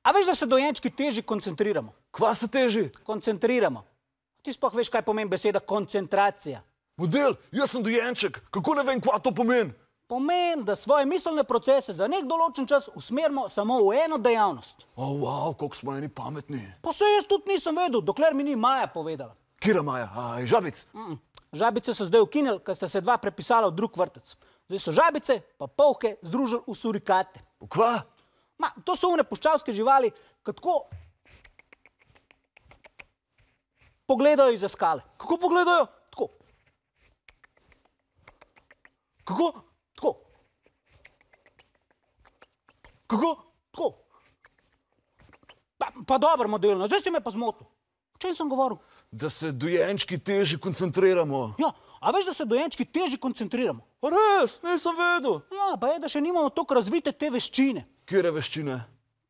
A veš, da se dojenčki težje koncentriramo? Kva se teži? Koncentriramo. Ti sploh veš, kaj pomeni beseda koncentracija? Model, jaz sem dojenček, kako ne vem, kva to pomeni? Pomeni, da svoje miselne procese za nek določen čas usmerimo samo v eno dejavnost. Wow, koliko smo eni pametni. Pa se jaz tudi nisem vedel, dokler mi ni Maja povedala. Kira Maja? Žabic? Žabice so zdaj ukinili, ker sta se dva prepisala v drug vrtec. Zdaj so žabice pa polke združili v surikate. Kva? To so one puščavske živali, ki tako pogledajo izza skale. Kako pogledajo? Tako. Kako? Tako. Kako? Tako. Pa dobro, modelno, zdaj si me pa zmotil. O čem sem govoril? Da se dojenčki težje koncentriramo. Ja, a veš, da se dojenčki težje koncentriramo? Res, nisem vedel. Ja, pa je, da še nimamo toliko razvite te veščine. Kire veščine?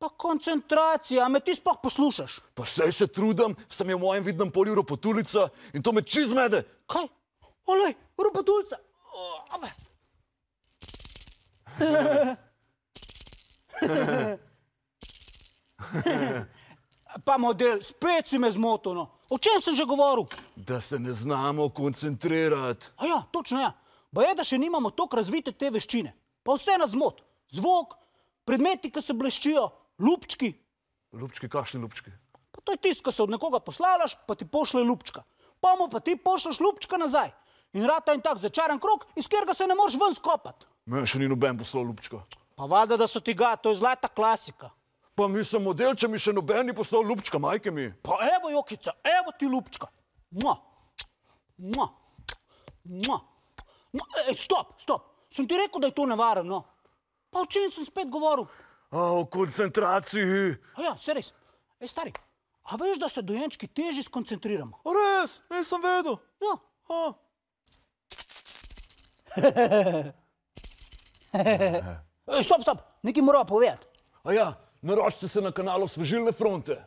Pa koncentracija, a me ti sploh poslušaš? Pa sej se trudim, sem je v mojem vidnem polju ropotulica in to me čist zmede. Kaj? Olej, ropotulca. Pa model, spet si me zmotil, no. O čem sem že govoril? Da se ne znamo koncentrirati. A ja, točno ja. Pa je, da še nimamo toliko razvite te veščine. Pa vse nas zmot. Zvok, predmeti, ki se bleščijo, lupčki. Lupčki, kakšni lupčki? Pa to je tisto, ko se od nekoga poslavljaš, pa ti pošle lupčka. Pa mu pa ti pošleš lupčka nazaj. In rata in tak začaran krog, iz katerega se ne moreš ven skopati. Me še ni noben poslal lupčka. Pa valjda, da so ti ga, to je zlata klasika. Pa mislim model, če mi še noben ni poslal lupčka, majke mi. Pa evo, Jokica, evo ti lupčka. Mua. Mua. Mua. Ej, stop. Sem ti rekel, da je to nevarno. Pa o čem sem spet govoril? O koncentraciji. A ja, se res. Ej, stari, a veš, da se dojenčki težje skoncentriramo? Res, nisem vedel. Ja. Stop, nekaj morava povedati. A ja, naročite se na kanalu Osvežilne fronte.